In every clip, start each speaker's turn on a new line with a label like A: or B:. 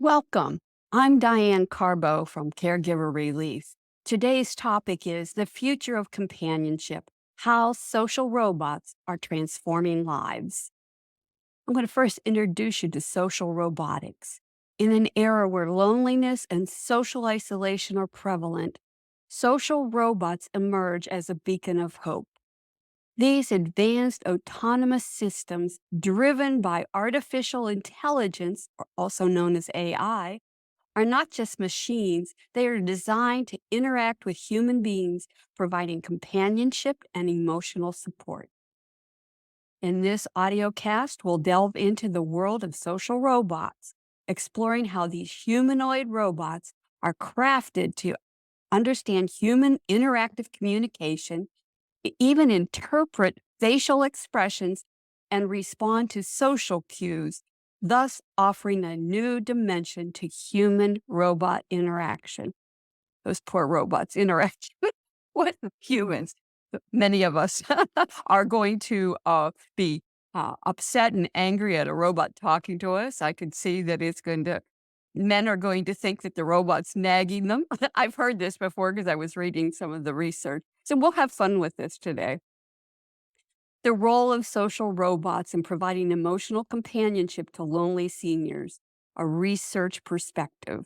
A: Welcome. I'm Diane Carbo from Caregiver Relief. Today's topic is the future of companionship, how social robots are transforming lives. I'm going to first introduce you to social robotics. In an era where loneliness and social isolation are prevalent, social robots emerge as a beacon of hope. These advanced autonomous systems, driven by artificial intelligence, or also known as AI, are not just machines, they are designed to interact with human beings, providing companionship and emotional support. In this audio cast, we'll delve into the world of social robots, exploring how these humanoid robots are crafted to understand human interactive communication, even interpret facial expressions, and respond to social cues, thus offering a new dimension to human robot interaction. Those poor robots interact with humans. Many of us are going to be upset and angry at a robot talking to us. I could see that men are going to think that the robot's nagging them. I've heard this before because I was reading some of the research. So we'll have fun with this today. The role of social robots in providing emotional companionship to lonely seniors, a research perspective.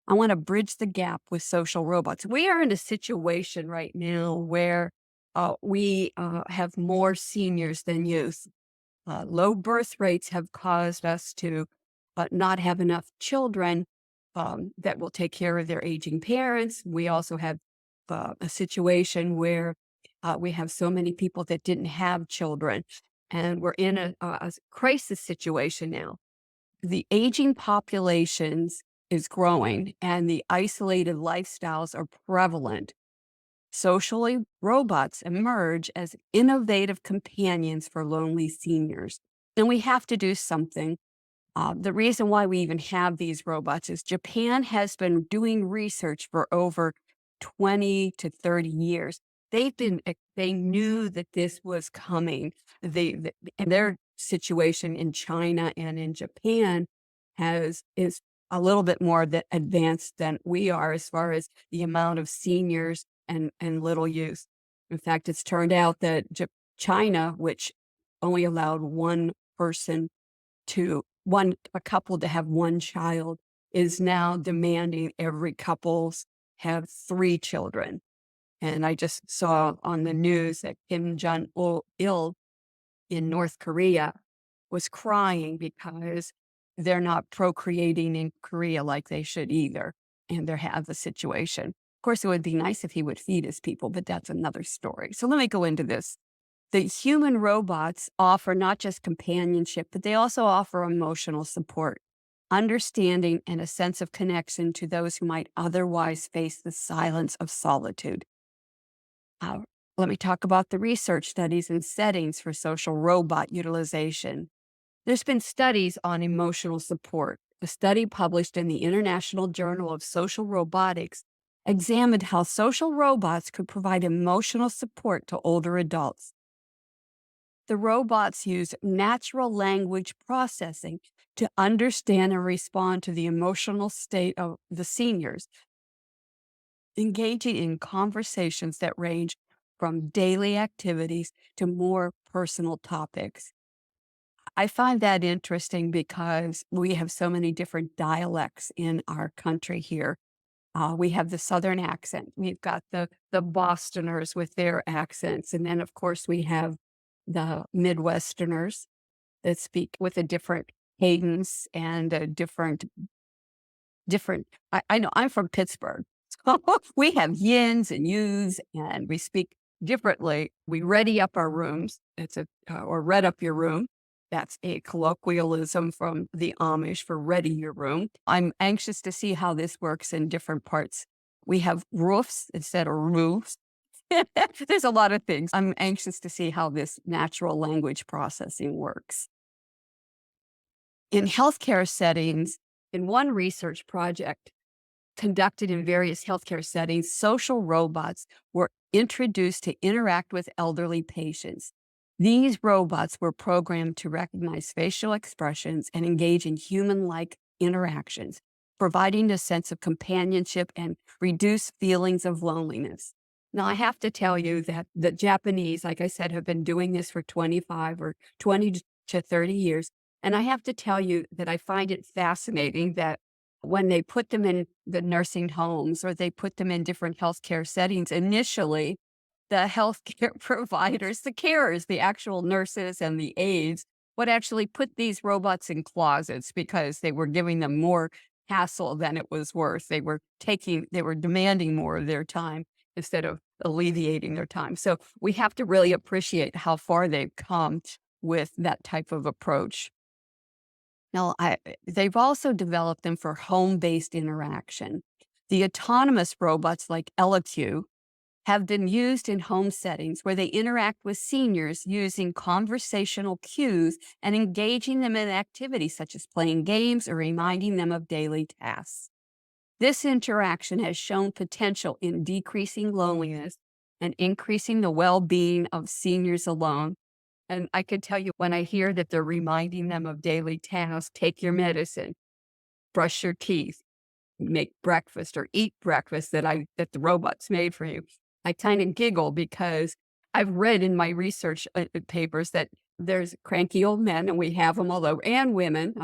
A: I want to bridge the gap with social robots. We are in a situation right now where we have more seniors than youth. Low birth rates have caused us to not have enough children that will take care of their aging parents. We also have a situation where we have so many people that didn't have children, and we're in a crisis situation now. The aging populations is growing, and the isolated lifestyles are prevalent. Socially, robots emerge as innovative companions for lonely seniors. And we have to do something. The reason why we even have these robots is Japan has been doing research for over 20 to 30 years. They knew that this was coming. And their situation in China and in Japan is a little bit more advanced than we are as far as the amount of seniors and little youth. In fact, it's turned out that China, which only allowed a couple to have one child, is now demanding every couples have 3 children. And I just saw on the news that Kim Jong-il in North Korea was crying because they're not procreating in Korea like they should either, and they have the situation. Of course, it would be nice if he would feed his people, but that's another story. So let me go into this. The human robots offer not just companionship, but they also offer emotional support, understanding, and a sense of connection to those who might otherwise face the silence of solitude. Uh, Let me talk about the research studies and settings for social robot utilization. There's been studies on emotional support. A study published in the International Journal of Social Robotics examined how social robots could provide emotional support to older adults. The robots use natural language processing to understand and respond to the emotional state of the seniors, engaging in conversations that range from daily activities to more personal topics. I find that interesting because we have so many different dialects in our country here. We have the Southern accent. We've got the Bostoners with their accents. And then, of course, we have the Midwesterners that speak with a different cadence and a different. I know I'm from Pittsburgh. So we have yins and yous, and we speak differently. We ready up our rooms. Or red up your room. That's a colloquialism from the Amish for ready your room. I'm anxious to see how this works in different parts. We have roofs instead of roofs. There's a lot of things. I'm anxious to see how this natural language processing works. In healthcare settings, in one research project conducted in various healthcare settings, social robots were introduced to interact with elderly patients. These robots were programmed to recognize facial expressions and engage in human-like interactions, providing a sense of companionship and reduce feelings of loneliness. Now, I have to tell you that the Japanese, like I said, have been doing this for 25 or 20 to 30 years. And I have to tell you that I find it fascinating that when they put them in the nursing homes or they put them in different healthcare settings, initially, the healthcare providers, the carers, the actual nurses and the aides would actually put these robots in closets because they were giving them more hassle than it was worth. They were demanding more of their time instead of alleviating their time. So we have to really appreciate how far they've come with that type of approach. Now, they've also developed them for home-based interaction. The autonomous robots like EloQ have been used in home settings where they interact with seniors using conversational cues and engaging them in activities such as playing games or reminding them of daily tasks. This interaction has shown potential in decreasing loneliness and increasing the well-being of seniors alone. And I can tell you when I hear that they're reminding them of daily tasks, take your medicine, brush your teeth, make breakfast or eat breakfast that the robots made for you. I kind of giggle because I've read in my research papers that there's cranky old men, and we have them all over, and women.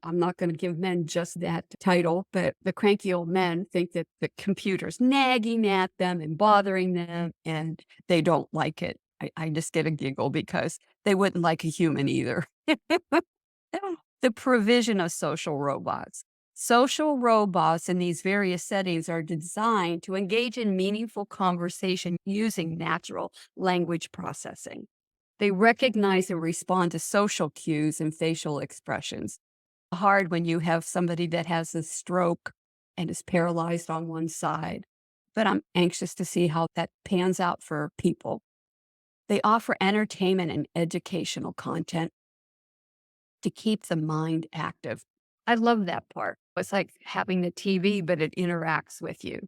A: I'm not going to give men just that title, but the cranky old men think that the computer's nagging at them and bothering them, and they don't like it. I just get a giggle because they wouldn't like a human either. The provision of social robots. Social robots in these various settings are designed to engage in meaningful conversation using natural language processing. They recognize and respond to social cues and facial expressions. Hard when you have somebody that has a stroke and is paralyzed on one side, but I'm anxious to see how that pans out for people. They offer entertainment and educational content to keep the mind active. I love that part. It's like having the TV, but it interacts with you.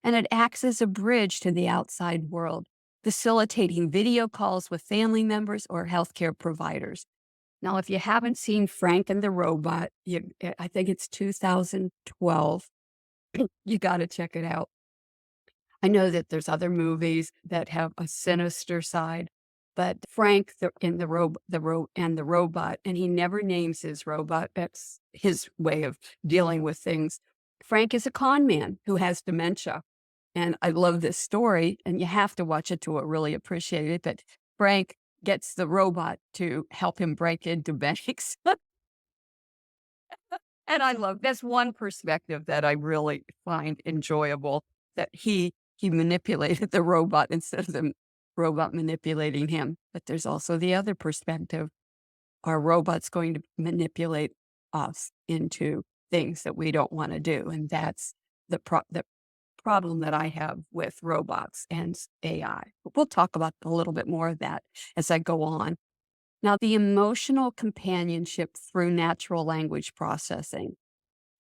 A: And it acts as a bridge to the outside world, facilitating video calls with family members or healthcare providers. Now, if you haven't seen Frank and the Robot, I think it's 2012, you got to check it out. I know that there's other movies that have a sinister side, but Frank in the robot, and he never names his robot. That's his way of dealing with things. Frank is a con man who has dementia, and I love this story. And you have to watch it to really appreciate it. But Frank gets the robot to help him break into banks. And I love that's one perspective that I really find enjoyable, that he manipulated the robot instead of the robot manipulating him. But there's also the other perspective. Are robots going to manipulate us into things that we don't want to do? And that's the problem that I have with robots and AI. But we'll talk about a little bit more of that as I go on. Now, the emotional companionship through natural language processing.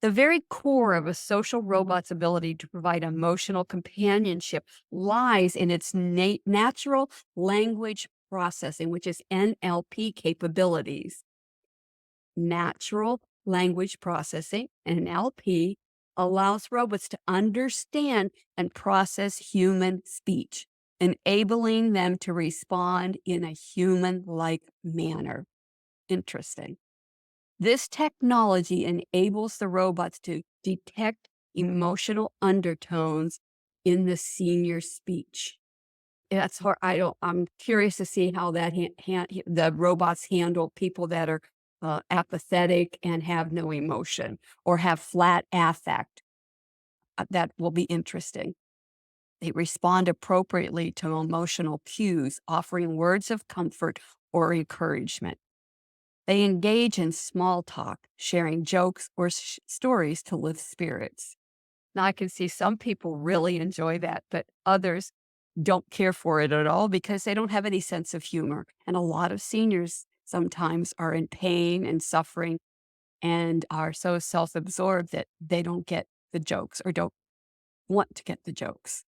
A: The very core of a social robot's ability to provide emotional companionship lies in its natural language processing, which is NLP capabilities. Natural language processing, NLP, allows robots to understand and process human speech, enabling them to respond in a human-like manner. Interesting. This technology enables the robots to detect emotional undertones in the senior speech. That's hard. I'm curious to see how the robots handle people that are apathetic and have no emotion or have flat affect. That will be interesting. They respond appropriately to emotional cues, offering words of comfort or encouragement. They engage in small talk, sharing jokes or stories to lift spirits. Now, I can see some people really enjoy that, but others don't care for it at all because they don't have any sense of humor. And a lot of seniors sometimes are in pain and suffering and are so self-absorbed that they don't get the jokes or don't want to get the jokes.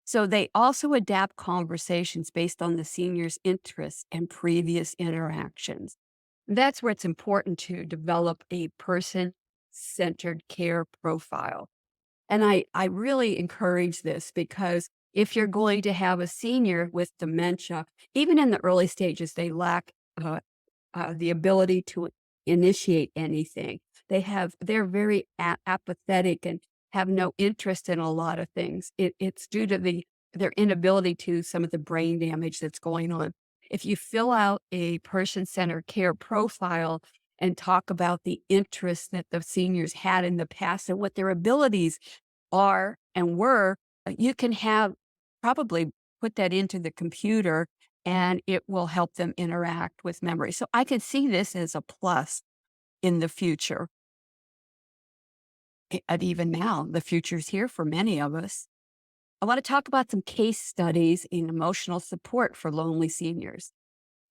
A: So they also adapt conversations based on the senior's interests and previous interactions. That's where it's important to develop a person centered care profile. And I really encourage this because if you're going to have a senior with dementia, even in the early stages, they lack uh, the ability to initiate anything. They're very apathetic and have no interest in a lot of things. It's due to their inability to some of the brain damage that's going on. If you fill out a person-centered care profile and talk about the interests that the seniors had in the past and what their abilities are and were, you can have probably put that into the computer and it will help them interact with memory. So I could see this as a plus in the future. And even now, the future's here for many of us. I want to talk about some case studies in emotional support for lonely seniors.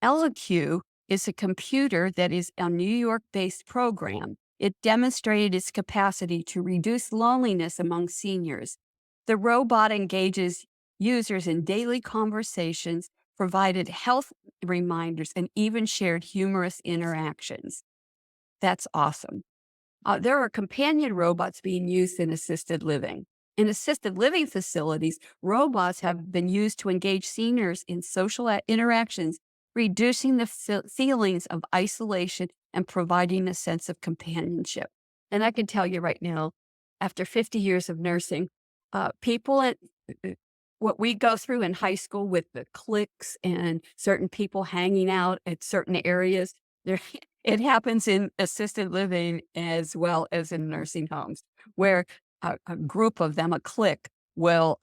A: EloQ is a computer that is a New York-based program. It demonstrated its capacity to reduce loneliness among seniors. The robot engages users in daily conversations, provided health reminders, and even shared humorous interactions. That's awesome. There are companion robots being used in assisted living. In assisted living facilities, robots have been used to engage seniors in social interactions, reducing the feelings of isolation and providing a sense of companionship. And I can tell you right now, after 50 years of nursing, people at what we go through in high school with the cliques and certain people hanging out at certain areas, there it happens in assisted living as well as in nursing homes, where a group of them, a clique, will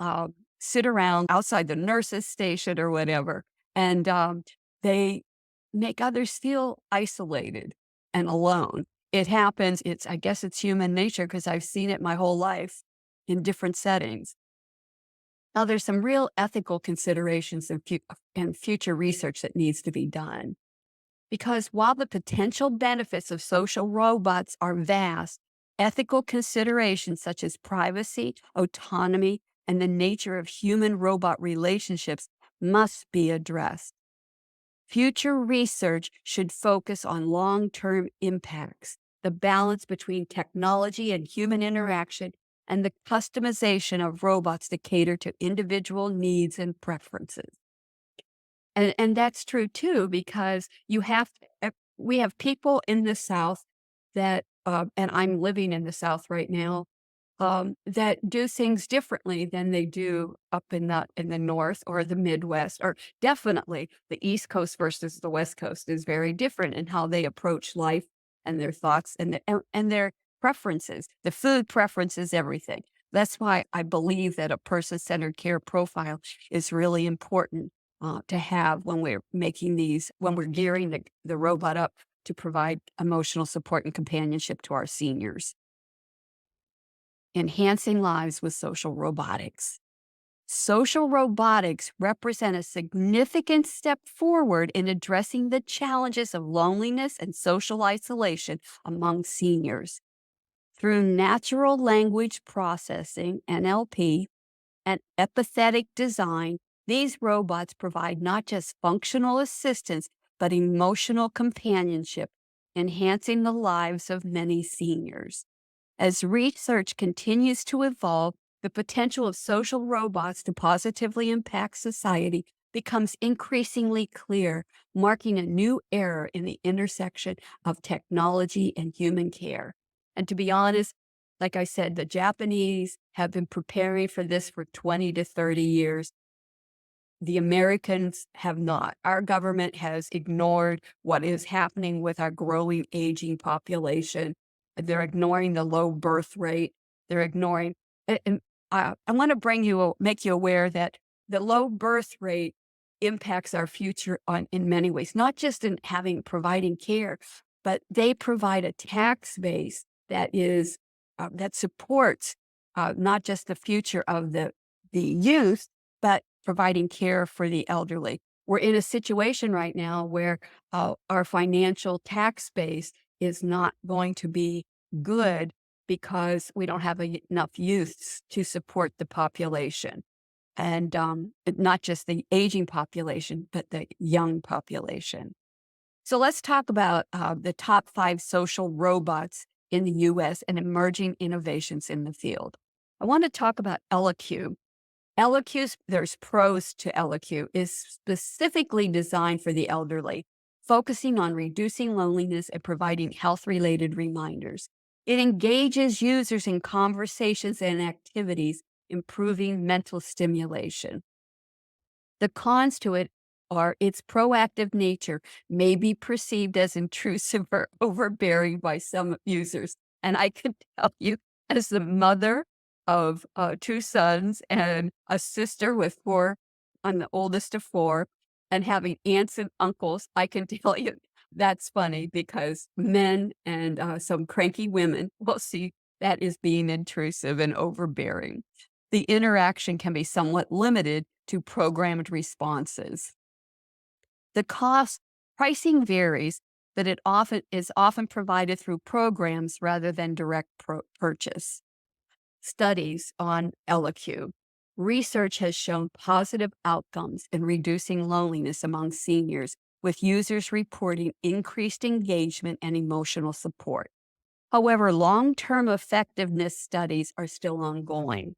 A: sit around outside the nurse's station or whatever, and they make others feel isolated and alone. It happens. I guess it's human nature because I've seen it my whole life in different settings. Now, there's some real ethical considerations and future research that needs to be done. Because while the potential benefits of social robots are vast, ethical considerations such as privacy, autonomy, and the nature of human robot relationships must be addressed. Future research should focus on long term impacts, the balance between technology and human interaction, and the customization of robots to cater to individual needs and preferences. And that's true too, because we have people in the South that, and I'm living in the South right now, that do things differently than they do up in the North or the Midwest, or definitely the East Coast versus the West Coast is very different in how they approach life and their thoughts and their preferences, the food preferences, everything. That's why I believe that a person-centered care profile is really important to have when when we're gearing the robot up to provide emotional support and companionship to our seniors. Enhancing lives with social robotics. Social robotics represent a significant step forward in addressing the challenges of loneliness and social isolation among seniors. Through natural language processing, NLP, and empathetic design, these robots provide not just functional assistance, but emotional companionship, enhancing the lives of many seniors. As research continues to evolve, the potential of social robots to positively impact society becomes increasingly clear, marking a new era in the intersection of technology and human care. And to be honest, like I said, the Japanese have been preparing for this for 20 to 30 years. The Americans have not. Our government has ignored what is happening with our growing aging population. They're ignoring the low birth rate. They're ignoring, and I want to make you aware that the low birth rate impacts our future in many ways, not just in providing care, but they provide a tax base that supports not just the future of the youth, but providing care for the elderly. We're in a situation right now where our financial tax base is not going to be good because we don't have enough youths to support the population. And not just the aging population, but the young population. So let's talk about the top 5 social robots in the US and emerging innovations in the field. I want to talk about EloQ. EloQ, there's pros to EloQ, is specifically designed for the elderly, focusing on reducing loneliness and providing health-related reminders. It engages users in conversations and activities, improving mental stimulation. The cons to it are its proactive nature may be perceived as intrusive or overbearing by some users. And I can tell you, as the mother of two sons and a sister with four, I'm the oldest of four, and having aunts and uncles, I can tell you that's funny because men and some cranky women will see that as being intrusive and overbearing. The interaction can be somewhat limited to programmed responses. The cost pricing varies, but it often provided through programs rather than direct purchase. Studies on EloQ. Research has shown positive outcomes in reducing loneliness among seniors, with users reporting increased engagement and emotional support. However, long-term effectiveness studies are still ongoing.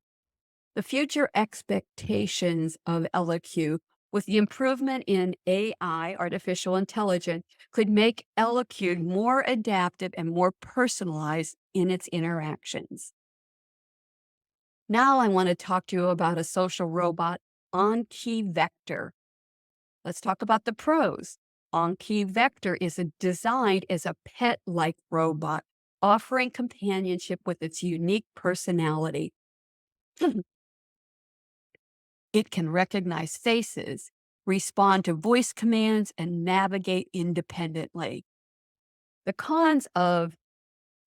A: The future expectations of EloQ, with the improvement in AI, artificial intelligence, could make EloQ more adaptive and more personalized in its interactions. Now I want to talk to you about a social robot, OnKey Vector. Let's talk about the pros. OnKey Vector is designed as a pet-like robot, offering companionship with its unique personality. It can recognize faces, respond to voice commands, and navigate independently. The cons of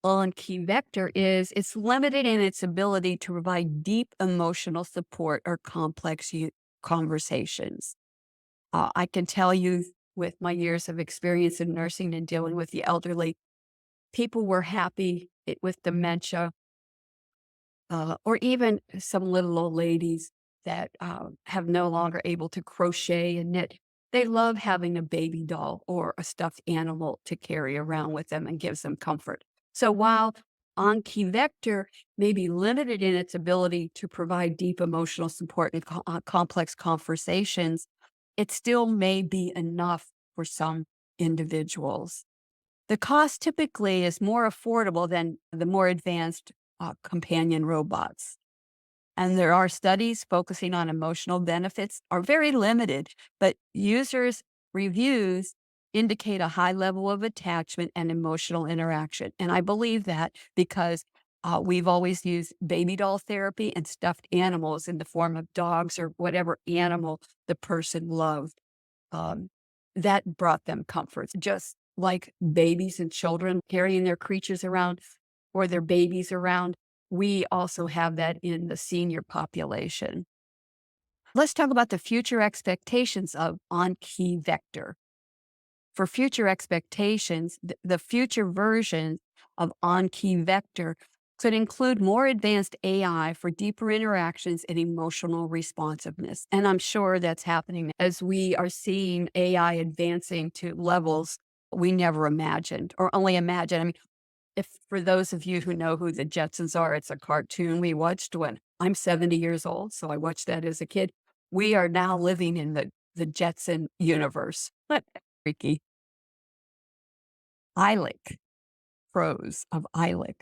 A: OnKey Vector is it's limited in its ability to provide deep emotional support or complex conversations. I can tell you with my years of experience in nursing and dealing with the elderly, people were happy with dementia, or even some little old ladies that have no longer able to crochet and knit. They love having a baby doll or a stuffed animal to carry around with them and gives them comfort. So while OnKey Vector may be limited in its ability to provide deep emotional support and complex conversations, it still may be enough for some individuals. The cost typically is more affordable than the more advanced companion robots. And there are studies focusing on emotional benefits are very limited, but users' reviews indicate a high level of attachment and emotional interaction. And I believe that because we've always used baby doll therapy and stuffed animals in the form of dogs or whatever animal the person loved. Um, that brought them comfort, just like babies and children carrying their creatures around or their babies around. We also have that in the senior population. Let's talk about the future expectations of OnKey Vector. For future expectations, the future version of OnKey Vector could include more advanced AI for deeper interactions and emotional responsiveness. And I'm sure that's happening as we are seeing AI advancing to levels we never imagined or only imagined. I mean, if for those of you who know who the Jetsons are, it's a cartoon we watched when I'm 70 years old, so I watched that as a kid. We are now living in the Jetson universe. Freaky. ILIC, pros of ILIC.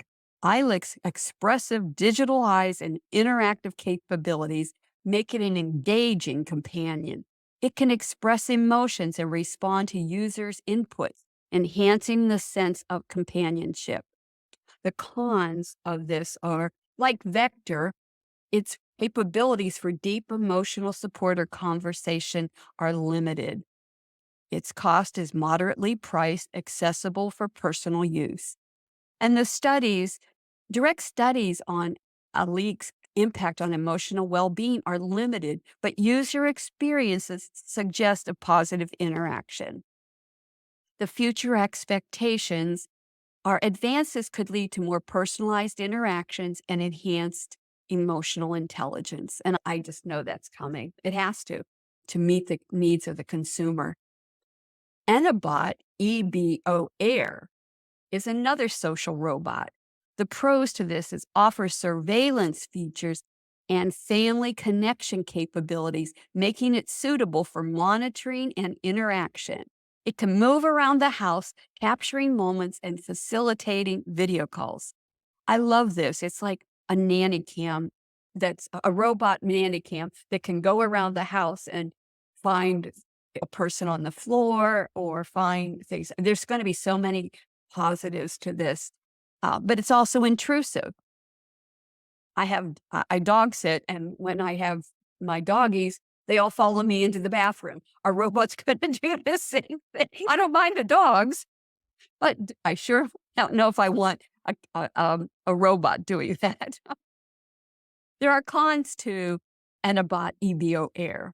A: ILIC's expressive digital eyes and interactive capabilities make it an engaging companion. It can express emotions and respond to users' inputs, enhancing the sense of companionship. The cons of this are, like Vector, its capabilities for deep emotional support or conversation are limited. Its cost is moderately priced, accessible for personal use. And the direct studies on a leak's impact on emotional well-being are limited, but user experiences suggest a positive interaction. The future expectations are advances could lead to more personalized interactions and enhanced emotional intelligence. And I just know that's coming. It has to meet the needs of the consumer. Enabot, EBO Air, is another social robot. The pros to this is offer surveillance features and family connection capabilities, making it suitable for monitoring and interaction. It can move around the house, capturing moments and facilitating video calls. I love this. It's like a nanny cam that's a robot nanny cam that can go around the house and find a person on the floor or find things. There's going to be so many positives to this, but it's also intrusive. I dog sit, and when I have my doggies, they all follow me into the bathroom. Our robot's going to do the same thing. I don't mind the dogs, but I sure don't know if I want a robot doing that. There are cons to Enabot EBO Air.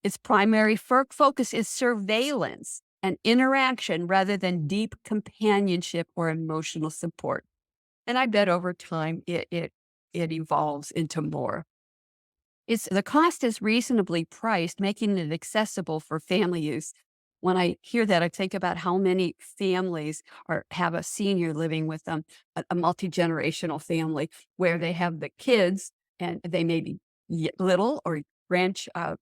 A: Its primary focus is surveillance and interaction rather than deep companionship or emotional support. And I bet over time it evolves into more. The cost is reasonably priced, making it accessible for family use. When I hear that, I think about how many families have a senior living with them, a multi-generational family where they have the kids and they may be little or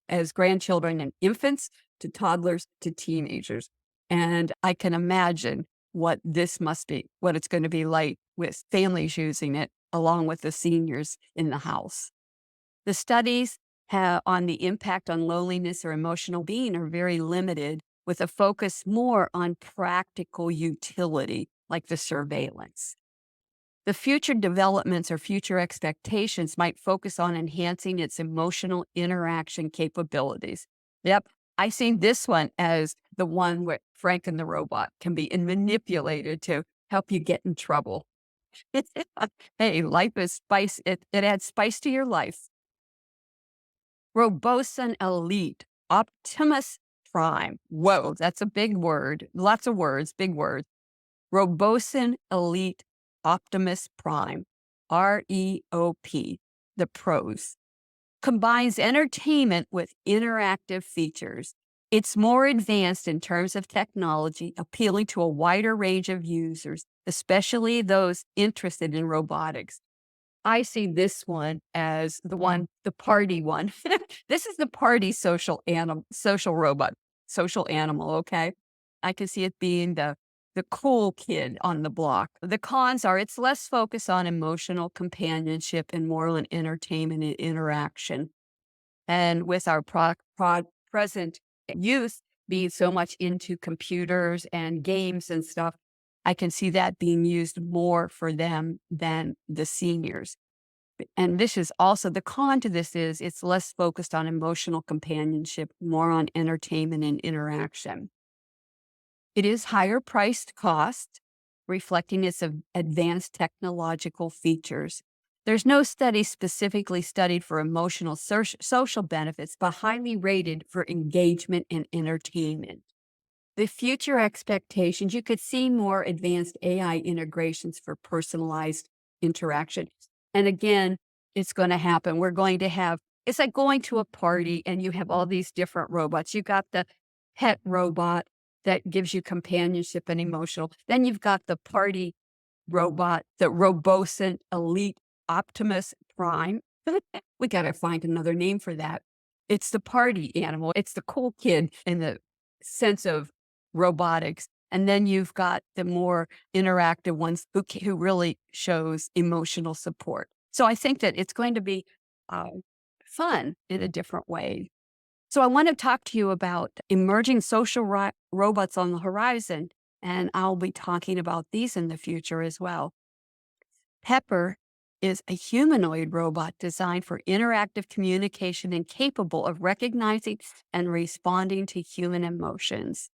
A: as grandchildren and infants to toddlers to teenagers. And I can imagine what it's going to be like with families using it along with the seniors in the house. The studies on the impact on loneliness or emotional being are very limited, with a focus more on practical utility, like the surveillance. The future developments or future expectations might focus on enhancing its emotional interaction capabilities. Yep, I see this one as the one where Frank and the robot can be manipulated to help you get in trouble. Hey, life is spice. It adds spice to your life. Robosan Elite Optimus Prime. Whoa, that's a big word. Lots of words, big words. Robosan Elite Optimus Prime, REOP, the pros. Combines entertainment with interactive features. It's more advanced in terms of technology, appealing to a wider range of users, especially those interested in robotics. I see this one as the party one. This is the party social robot, social animal, okay? I can see it being the cool kid on the block. The cons are it's less focused on emotional companionship and more on entertainment and interaction. And with our present youth being so much into computers and games and stuff, I can see that being used more for them than the seniors. And this is also the con to this is it's less focused on emotional companionship, more on entertainment and interaction. It is higher priced cost, reflecting its advanced technological features. There's no study specifically studied for emotional social benefits, but highly rated for engagement and entertainment. The future expectations, you could see more advanced AI integrations for personalized interaction. And again, it's going to happen. It's like going to a party and you have all these different robots. You got the pet robot that gives you companionship and emotional. Then you've got the party robot, the Robocent Elite Optimus Prime. We got to find another name for that. It's the party animal. It's the cool kid in the sense of robotics. And then you've got the more interactive ones who really shows emotional support. So I think that it's going to be fun in a different way. So I want to talk to you about emerging social robots on the horizon, and I'll be talking about these in the future as well. Pepper is a humanoid robot designed for interactive communication and capable of recognizing and responding to human emotions.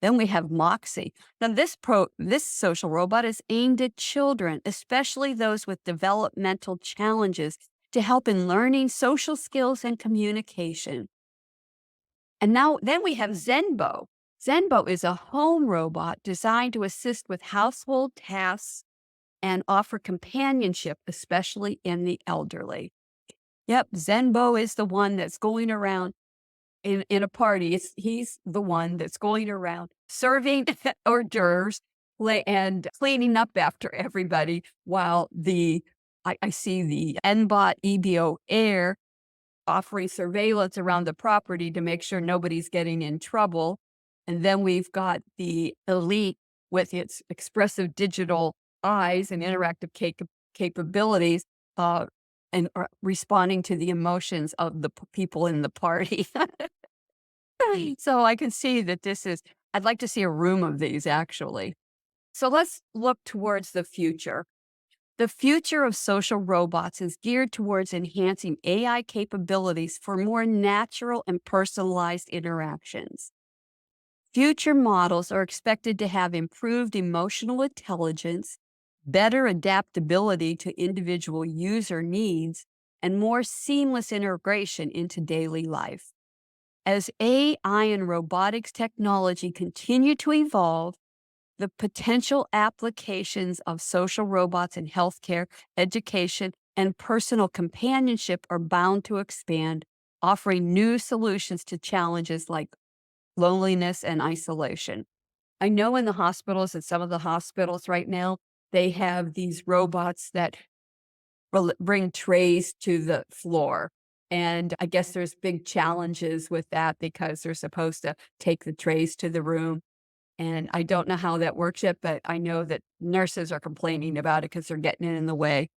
A: Then we have Moxie. Now, this social robot is aimed at children, especially those with developmental challenges, to help in learning social skills and communication. And then we have Zenbo. Zenbo is a home robot designed to assist with household tasks and offer companionship, especially in the elderly. Yep, Zenbo is the one that's going around in a party. He's the one that's going around serving hors d'oeuvres and cleaning up after everybody while I see the NBOT EBO Air offering surveillance around the property to make sure nobody's getting in trouble. And then we've got the elite with its expressive digital eyes and interactive capabilities, uh, and responding to the emotions of the people in the party. So I can see that I'd like to see a room of these actually. So let's look towards the future. The future of social robots is geared towards enhancing AI capabilities for more natural and personalized interactions. Future models are expected to have improved emotional intelligence, better adaptability to individual user needs, and more seamless integration into daily life. As AI and robotics technology continue to evolve, the potential applications of social robots in healthcare, education, and personal companionship are bound to expand, offering new solutions to challenges like loneliness and isolation. I know in the hospitals, at some of the hospitals right now, they have these robots that bring trays to the floor. And I guess there's big challenges with that because they're supposed to take the trays to the room, and I don't know how that works yet, but I know that nurses are complaining about it because they're getting in the way.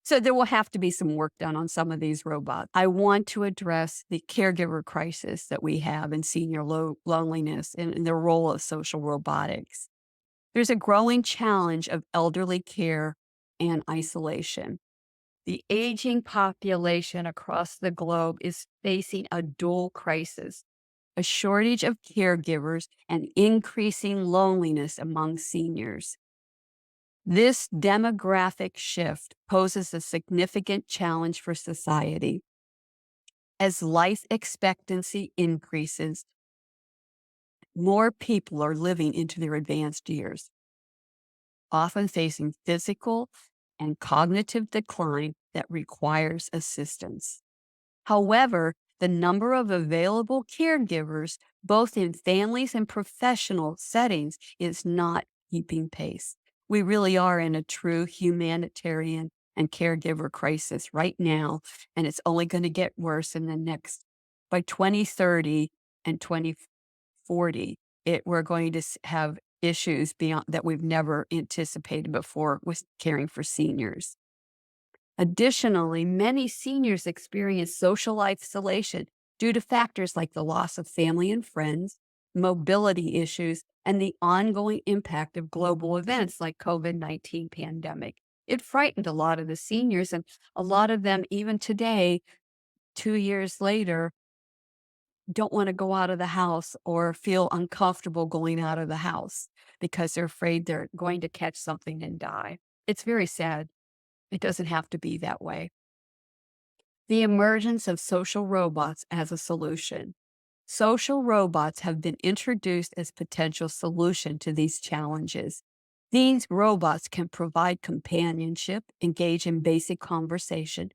A: So there will have to be some work done on some of these robots. I want to address the caregiver crisis that we have in senior loneliness and the role of social robotics. There's a growing challenge of elderly care and isolation. The aging population across the globe is facing a dual crisis: a shortage of caregivers and increasing loneliness among seniors. This demographic shift poses a significant challenge for society. As life expectancy increases, more people are living into their advanced years, often facing physical and cognitive decline that requires assistance. However, the number of available caregivers, both in families and professional settings, is not keeping pace. We really are in a true humanitarian and caregiver crisis right now, and it's only going to get worse in the next, by 2030 and 2040, we're going to have issues beyond that we've never anticipated before with caring for seniors. Additionally, many seniors experience social isolation due to factors like the loss of family and friends, mobility issues, and the ongoing impact of global events like COVID-19 pandemic. It frightened a lot of the seniors, and a lot of them, even today, 2 years later, don't want to go out of the house or feel uncomfortable going out of the house because they're afraid they're going to catch something and die. It's very sad. It doesn't have to be that way. The emergence of social robots as a solution. Social robots have been introduced as potential solution to these challenges. These robots can provide companionship, engage in basic conversation,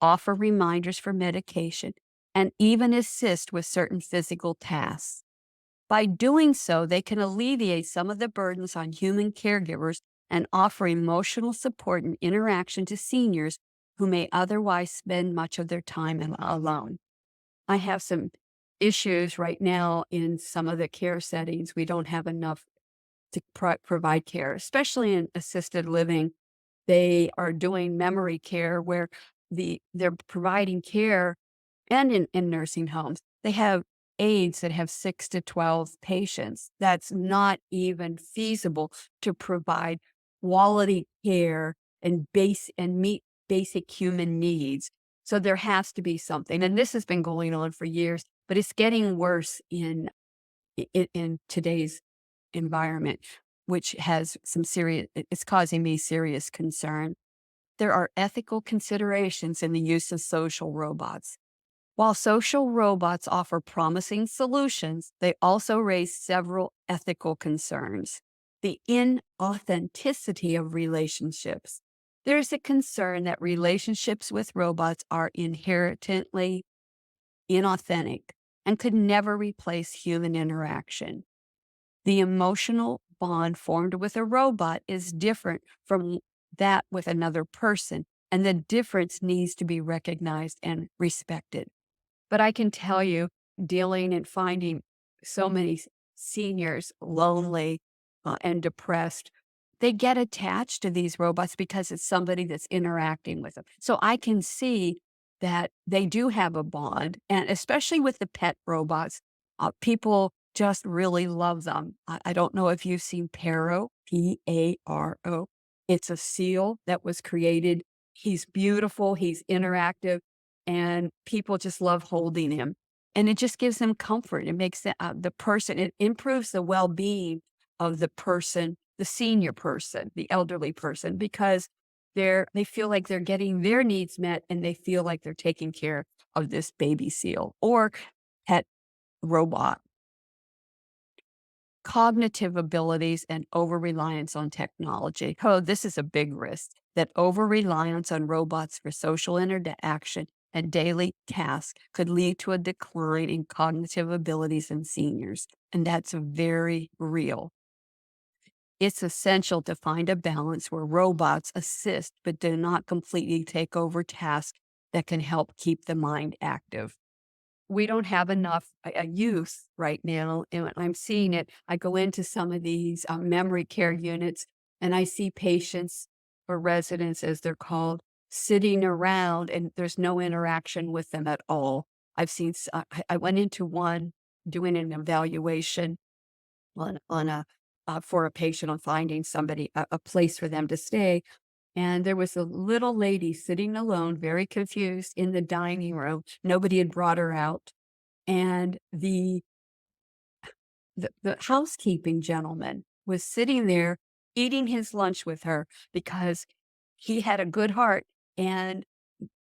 A: offer reminders for medication, and even assist with certain physical tasks. By doing so, they can alleviate some of the burdens on human caregivers and offer emotional support and interaction to seniors who may otherwise spend much of their time alone. I have some issues right now in some of the care settings. We don't have enough to provide care, especially in assisted living. They are doing memory care where they're providing care, and in nursing homes, they have aides that have 6 to 12 patients. That's not even feasible to provide quality care and meet basic human needs. So there has to be something. And this has been going on for years, but it's getting worse in today's environment, which has it's causing me serious concern. There are ethical considerations in the use of social robots. While social robots offer promising solutions, they also raise several ethical concerns. The inauthenticity of relationships. There's a concern that relationships with robots are inherently inauthentic and could never replace human interaction. The emotional bond formed with a robot is different from that with another person, and the difference needs to be recognized and respected. But I can tell you, dealing and finding so many seniors lonely and depressed, they get attached to these robots because it's somebody that's interacting with them. So I can see that they do have a bond, and especially with the pet robots, people just really love them. I don't know if you've seen Paro, Paro. It's a seal that was created. He's beautiful, he's interactive, and people just love holding him. And it just gives them comfort. It makes the person, it improves the well being of the person, the senior person, the elderly person, because they feel like they're getting their needs met and they feel like they're taking care of this baby seal or pet robot. Cognitive abilities and over reliance on technology. Oh, this is a big risk that over reliance on robots for social interaction and daily tasks could lead to a decline in cognitive abilities in seniors. And that's very real. It's essential to find a balance where robots assist but do not completely take over tasks that can help keep the mind active. We don't have enough youth right now, and I'm seeing it. I go into some of these memory care units, and I see patients or residents, as they're called, sitting around, and there's no interaction with them at all. I've seen. I went into one doing an evaluation on a for a patient on finding somebody a place for them to stay, and there was a little lady sitting alone, very confused in the dining room. Nobody had brought her out. And the housekeeping gentleman was sitting there eating his lunch with her because he had a good heart and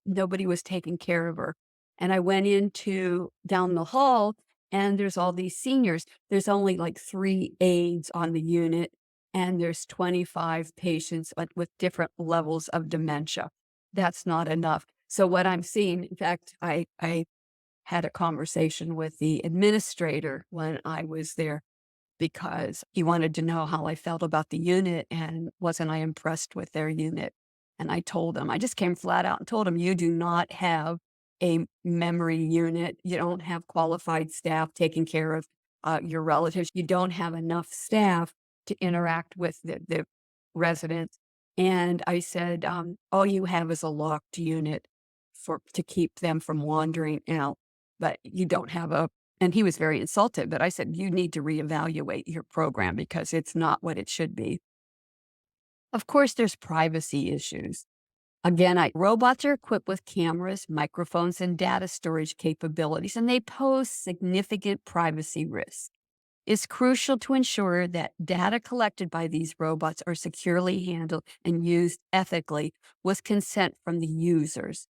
A: nobody was taking care of her. And I went into down the hall and there's all these seniors. There's only like 3 aides on the unit and there's 25 patients with different levels of dementia. That's not enough. So what I'm seeing, in fact, I had a conversation with the administrator when I was there because he wanted to know how I felt about the unit and wasn't I impressed with their unit. And I told him, I just came flat out and told him, you do not have a memory unit. You don't have qualified staff taking care of your relatives. You don't have enough staff to interact with the residents. And I said, all you have is a locked unit to keep them from wandering out, but you don't have a and he was very insulted, but I said, "You need to reevaluate your program because it's not what it should be." Of course, there's privacy issues. Again, robots are equipped with cameras, microphones, and data storage capabilities, and they pose significant privacy risks. It's crucial to ensure that data collected by these robots are securely handled and used ethically with consent from the users.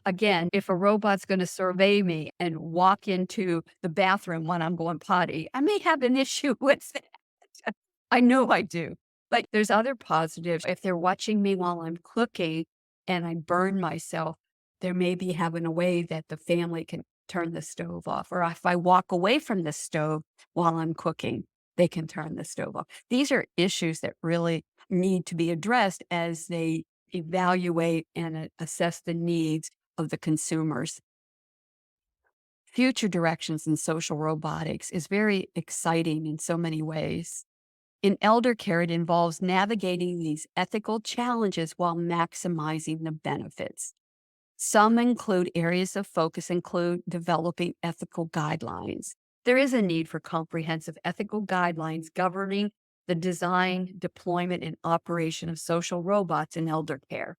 A: Again, if a robot's gonna survey me and walk into the bathroom when I'm going potty, I may have an issue with that. I know I do. But there's other positives. If they're watching me while I'm cooking and I burn myself, they're maybe having a way that the family can turn the stove off. Or if I walk away from the stove while I'm cooking, they can turn the stove off. These are issues that really need to be addressed as they evaluate and assess the needs of the consumers. Future directions in social robotics is very exciting in so many ways. In elder care, it involves navigating these ethical challenges while maximizing the benefits. Some include areas of focus include developing ethical guidelines. There is a need for comprehensive ethical guidelines governing the design, deployment, and operation of social robots in elder care.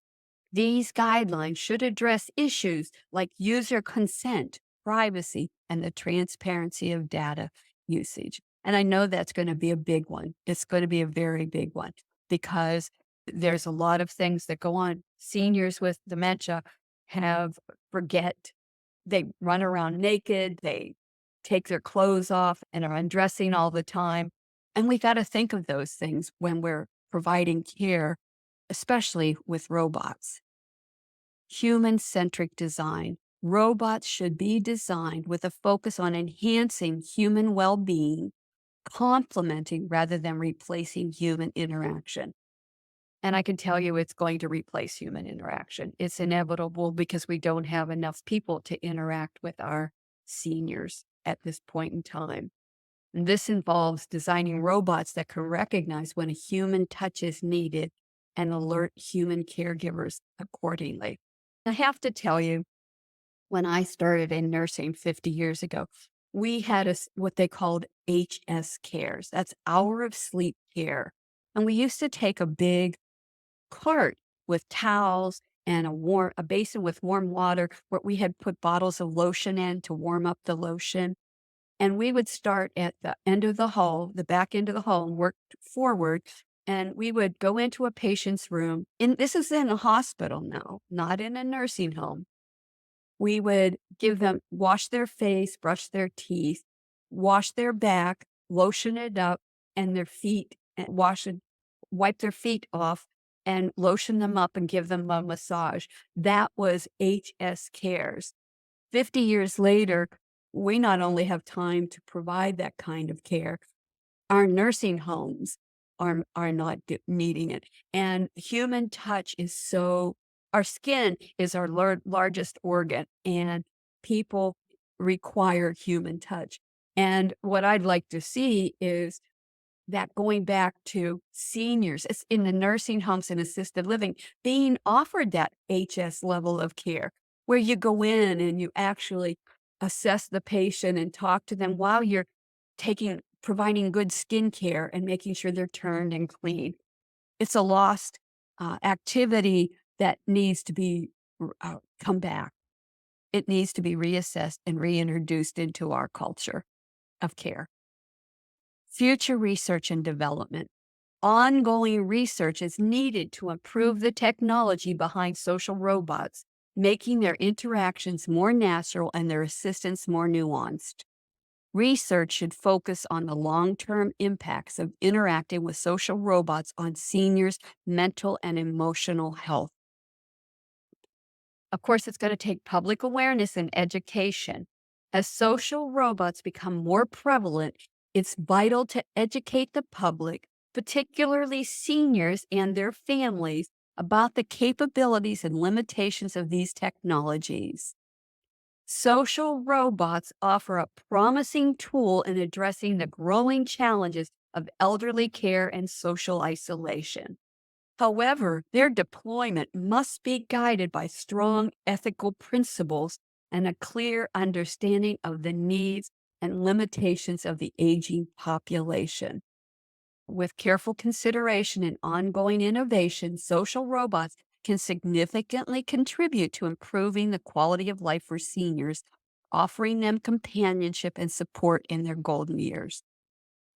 A: These guidelines should address issues like user consent, privacy, and the transparency of data usage. And I know that's going to be a big one. It's going to be a very big one because there's a lot of things that go on. Seniors with dementia have forget, they run around naked, they take their clothes off and are undressing all the time. And we got to think of those things when we're providing care, especially with robots. Human-centric design. Robots should be designed with a focus on enhancing human well-being complementing rather than replacing human interaction. And I can tell you it's going to replace human interaction. It's inevitable because we don't have enough people to interact with our seniors at this point in time. And this involves designing robots that can recognize when a human touch is needed and alert human caregivers accordingly. I have to tell you, when I started in nursing 50 years ago, we had what they called HS cares. That's hour of sleep care. And we used to take a big cart with towels and a basin with warm water where we had put bottles of lotion in to warm up the lotion. And we would start at the end of the hall, the back end of the hall, and work forward. And we would go into a patient's room. And this is in a hospital now, not in a nursing home. We would give them, wash their face, brush their teeth, wash their back, lotion it up, and their feet, and wipe their feet off and lotion them up and give them a massage. That was HS cares. 50 years later, we not only have time to provide that kind of care, our nursing homes are not needing it. And human touch is our skin is our largest organ, and people require human touch. And what I'd like to see is that going back to seniors in the nursing homes and assisted living, being offered that HS level of care, where you go in and you actually assess the patient and talk to them while you're providing good skin care and making sure they're turned and clean. It's a lost activity that needs to be come back. It needs to be reassessed and reintroduced into our culture of care. Future research and development. Ongoing research is needed to improve the technology behind social robots, making their interactions more natural and their assistance more nuanced. Research should focus on the long-term impacts of interacting with social robots on seniors' mental and emotional health. Of course, it's going to take public awareness and education. As social robots become more prevalent, it's vital to educate the public, particularly seniors and their families, about the capabilities and limitations of these technologies. Social robots offer a promising tool in addressing the growing challenges of elderly care and social isolation. However, their deployment must be guided by strong ethical principles and a clear understanding of the needs and limitations of the aging population. With careful consideration and ongoing innovation, social robots can significantly contribute to improving the quality of life for seniors, offering them companionship and support in their golden years.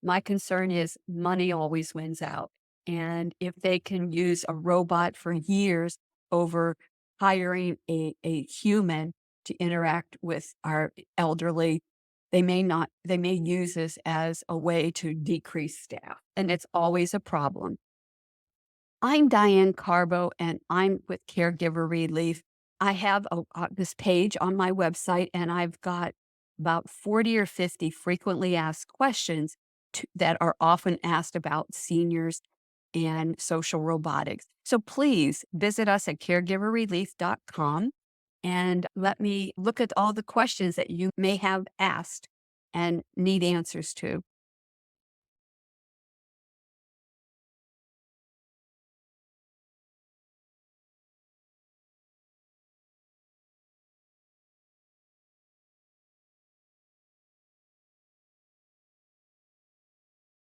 A: My concern is money always wins out. And if they can use a robot for years over hiring a human to interact with our elderly, they may use this as a way to decrease staff. And it's always a problem. I'm Diane Carbo, and I'm with Caregiver Relief. I have this page on my website, and I've got about 40 or 50 frequently asked questions that are often asked about seniors and social robotics. So please visit us at caregiverrelief.com and let me look at all the questions that you may have asked and need answers to.